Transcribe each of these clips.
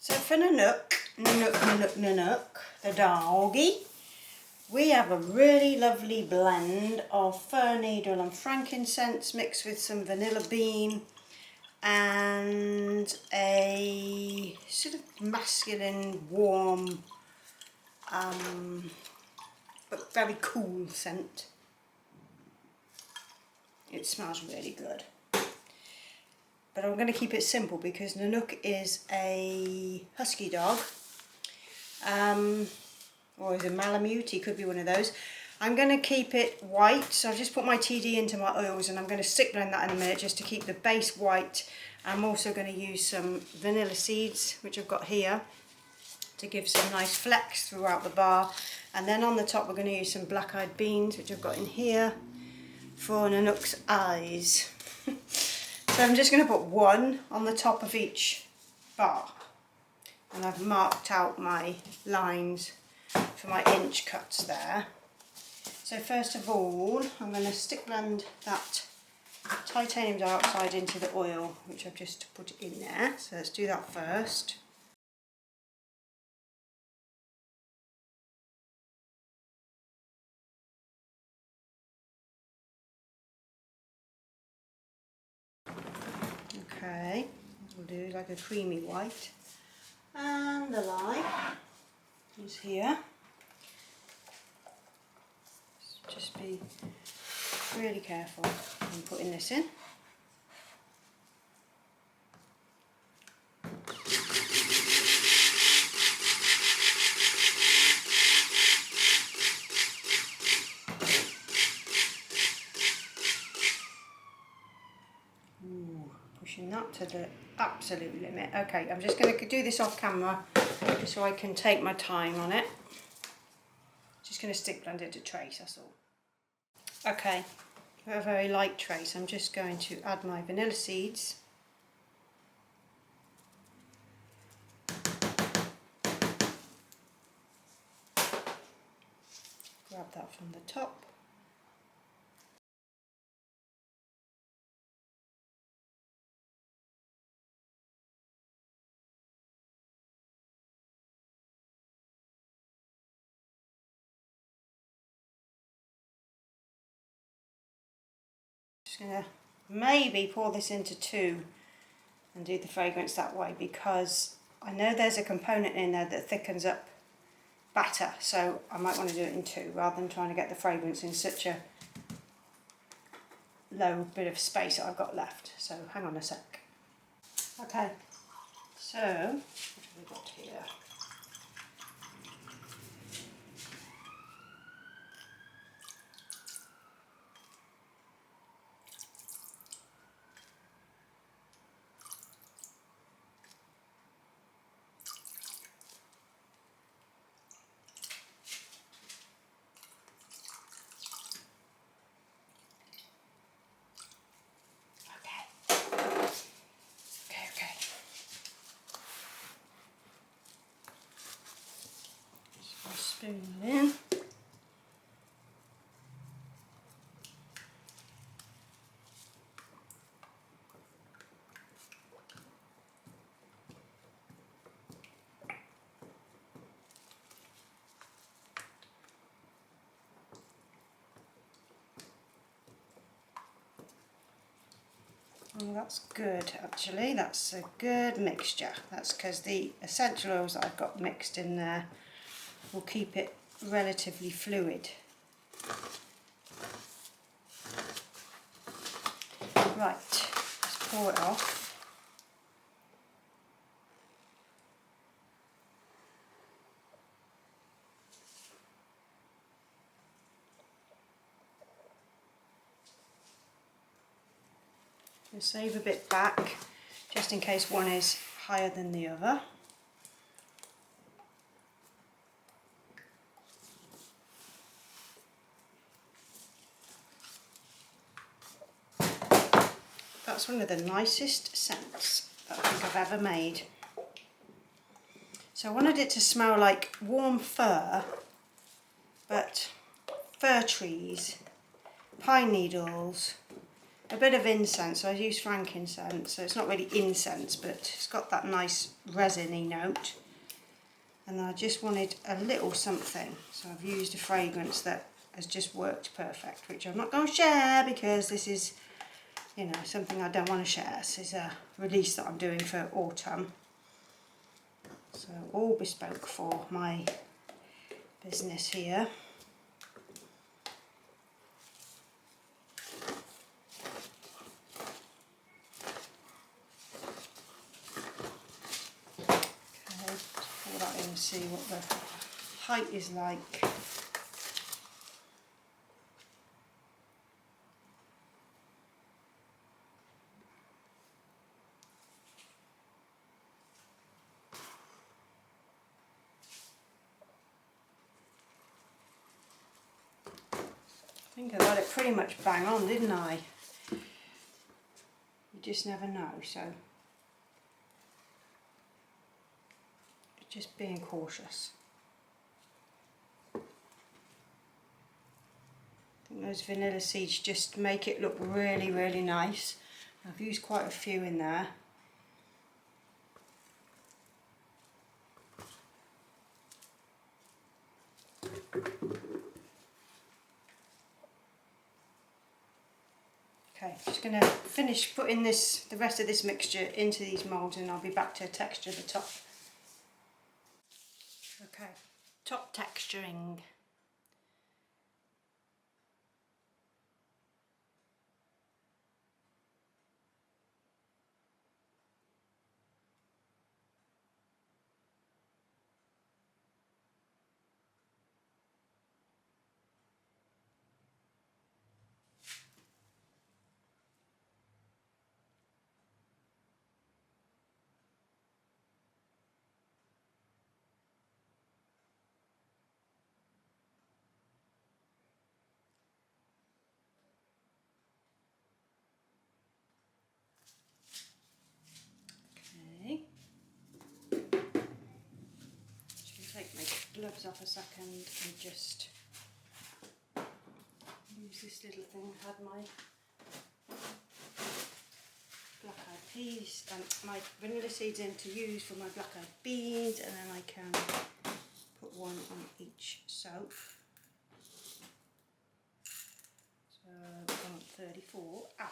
So for Nanook, the doggy, we have a really lovely blend of fir needle and frankincense mixed with some vanilla bean and a sort of masculine, warm, but very cool scent. It smells really good. But I'm going to keep it simple because Nanook is a husky dog, or is a Malamute, he could be one of those. I'm going to keep it white, so I've just put my TD into my oils and I'm going to stick blend that in a minute just to keep the base white. I'm also going to use some vanilla seeds, which I've got here, to give some nice flex throughout the bar. And then on the top we're going to use some black-eyed beans, which I've got in here, for Nanook's eyes. So I'm just going to put one on the top of each bar, and I've marked out my lines for my inch cuts there. So first of all, I'm going to stick blend that titanium dioxide into the oil, which I've just put in there. So let's do that first. Okay, we'll do like a creamy white. And the lime is here. Just be really careful when putting this in. Pushing that to the absolute limit. Okay, I'm just going to do this off camera just so I can take my time on it. Just going to stick blend it to trace, that's all. Okay, a very light trace. I'm just going to add my vanilla seeds. Grab that from the top. Just going to maybe pour this into two and do the fragrance that way, because I know there's a component in there that thickens up batter, so I might want to do it in two rather than trying to get the fragrance in such a low bit of space that I've got left. So hang on a sec. Okay, so what have we got here? Spoon it in. Oh, that's good actually, that's a good mixture. That's because the essential oils that I've got mixed in there will keep it relatively fluid. Right, let's pour it off. We'll save a bit back just in case one is higher than the other. That's one of the nicest scents that I think I've ever made. So I wanted it to smell like warm fir, but fir trees, pine needles, a bit of incense. So I use frankincense, so it's not really incense, but it's got that nice resiny note. And I just wanted a little something, so I've used a fragrance that has just worked perfect, which I'm not going to share because this is, you know, something I don't want to share. This is a release that I'm doing for autumn, so all bespoke for my business here. Pour that in and see what the height is like. I think I got it pretty much bang on, didn't I? You just never know, so just being cautious. I think those vanilla seeds just make it look really, really nice. I've used quite a few in there. Okay, just going to finish putting the rest of this mixture into these moulds, and I'll be back to texture the top. Okay, top texturing. Okay. Just take my gloves off a second and just use this little thing. I had my black-eyed peas and my vanilla seeds in to use for my black-eyed beans, and then I can put one on each soap. So I want 34. Ow.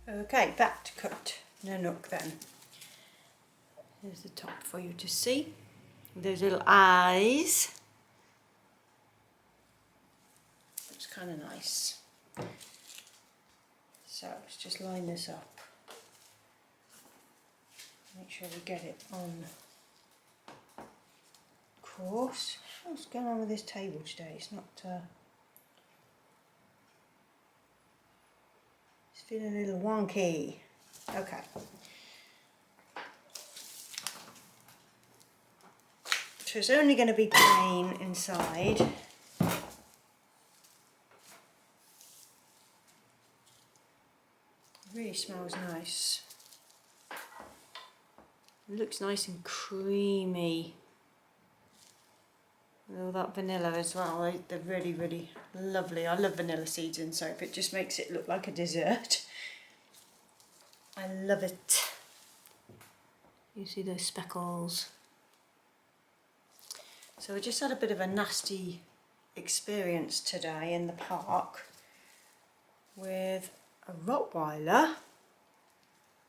Okay, back to cut Nanook then. Here's the top for you to see. Those little eyes. kind of nice. So let's just line this up. Make sure we get it on course. What's going on with this table today? It's not... it's feeling a little wonky. Okay. So it's only going to be plain inside. It really smells nice. It looks nice and creamy. With all that vanilla as well. They're really, really lovely. I love vanilla seeds in soap. It just makes it look like a dessert. I love it. You see those speckles? So we just had a bit of a nasty experience today in the park with a Rottweiler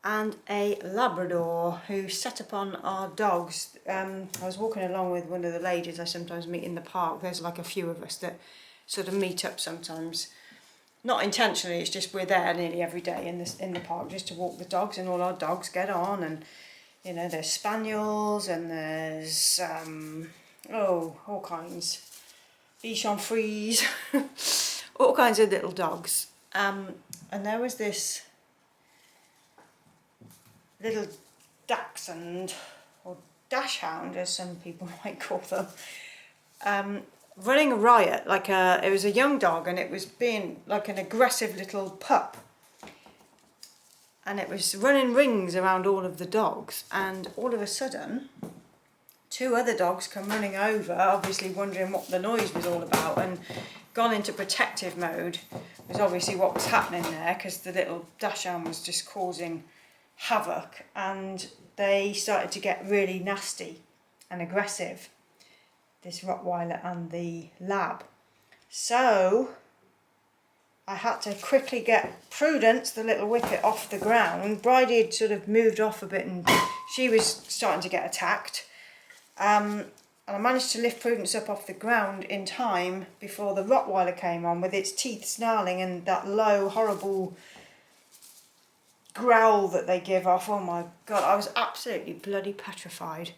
and a Labrador who set upon our dogs. I was walking along with one of the ladies I sometimes meet in the park. There's like a few of us that sort of meet up sometimes. Not intentionally, it's just we're there nearly every day in the park just to walk the dogs, and all our dogs get on. And you know, there's spaniels and there's all kinds, Bichon Frise, all kinds of little dogs. And there was this little dachshund, or dachshund as some people might call them, running a riot. It was a young dog, and it was being like an aggressive little pup, and it was running rings around all of the dogs, and all of a sudden 2 other dogs come running over, obviously wondering what the noise was all about, and gone into protective mode. Was obviously what was happening there, because the little dachshund was just causing havoc, and they started to get really nasty and aggressive, this Rottweiler and the Lab. So I had to quickly get Prudence, the little whippet, off the ground. Bridie had sort of moved off a bit and she was starting to get attacked. And I managed to lift Prudence up off the ground in time before the Rottweiler came on with its teeth snarling and that low, horrible growl that they give off. Oh my God, I was absolutely bloody petrified.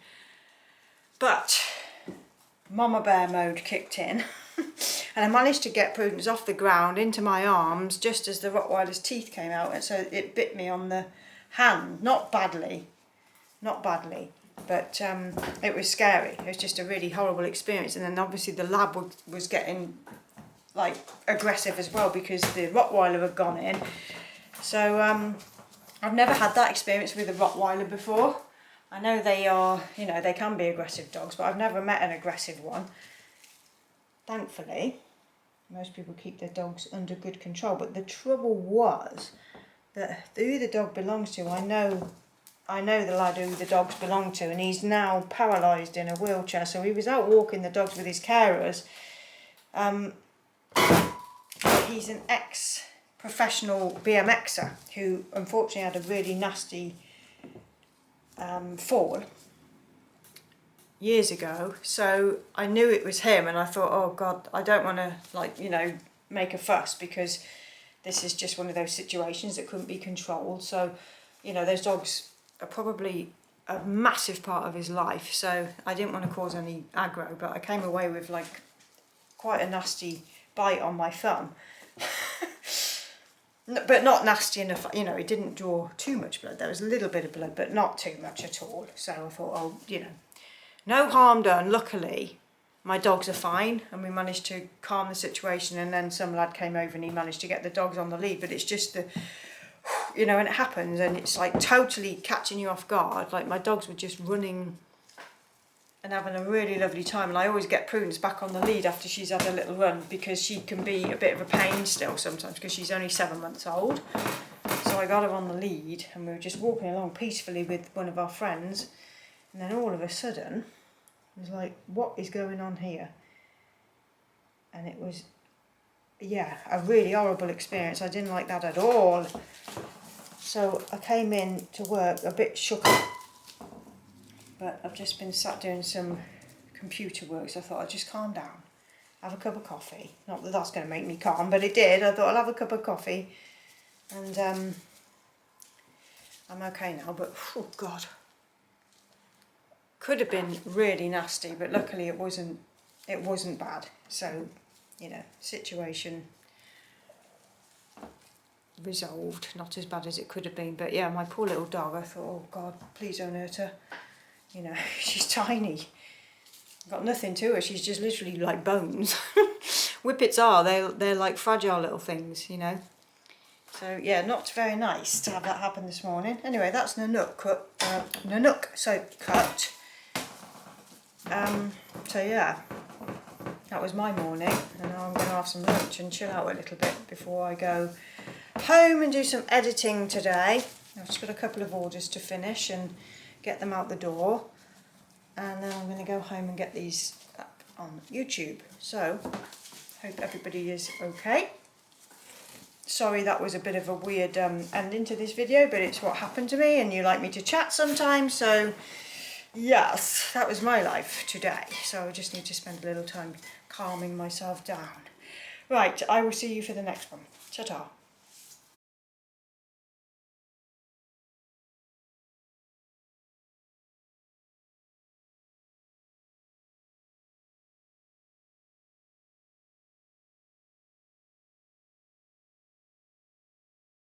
But Mama Bear mode kicked in and I managed to get Prudence off the ground into my arms just as the Rottweiler's teeth came out, and so it bit me on the hand. Not badly, but it was scary. It was just a really horrible experience. And then obviously the Lab was getting like aggressive as well because the Rottweiler had gone in. So I've never had that experience with a Rottweiler before. I know they are, you know, they can be aggressive dogs, but I've never met an aggressive one. Thankfully, most people keep their dogs under good control. But the trouble was that who the dog belongs to, I know the lad who the dogs belong to, and he's now paralysed in a wheelchair. So he was out walking the dogs with his carers. He's an ex-professional BMXer who unfortunately had a really nasty fall years ago. So I knew it was him, and I thought, oh God, I don't want to, like, you know, make a fuss, because this is just one of those situations that couldn't be controlled. So, you know, those dogs are probably a massive part of his life, so I didn't want to cause any aggro, but I came away with like quite a nasty bite on my thumb. But not nasty enough, you know, it didn't draw too much blood. There was a little bit of blood, but not too much at all. So I thought, oh, you know, no harm done. Luckily, my dogs are fine, and we managed to calm the situation, and then some lad came over and he managed to get the dogs on the lead. But it's just the, you know, and it happens, and it's like totally catching you off guard. Like my dogs were just running and having a really lovely time, and I always get Prudence back on the lead after she's had a little run, because she can be a bit of a pain still sometimes because she's only 7 months old. So I got her on the lead, and we were just walking along peacefully with one of our friends, and then all of a sudden it was like, what is going on here? And it was, yeah, a really horrible experience. I didn't like that at all. So I came in to work a bit shook up, but I've just been sat doing some computer work, so I thought I'd just calm down have a cup of coffee. Not that that's going to make me calm, but it did. I thought I'll have a cup of coffee, and I'm okay now. But oh God, could have been really nasty, but luckily it wasn't. It wasn't bad. So, you know, situation resolved. Not as bad as it could have been, but yeah, my poor little dog. I thought, oh God, please don't hurt her. You know, she's tiny. Got nothing to her. She's just literally like bones. Whippets are. They're like fragile little things, you know. So yeah, not very nice to have that happen this morning. Anyway, that's Nanook cut. Nanook soap cut. So yeah, that was my morning, and now I'm going to have some lunch and chill out a little bit before I go home and do some editing today. I've just got a couple of orders to finish and get them out the door, and then I'm going to go home and get these up on YouTube. So, hope everybody is okay. Sorry that was a bit of a weird ending to this video, but it's what happened to me, and you like me to chat sometimes, so yes, that was my life today. So I just need to spend a little time calming myself down. Right, I will see you for the next one. Ta-ta.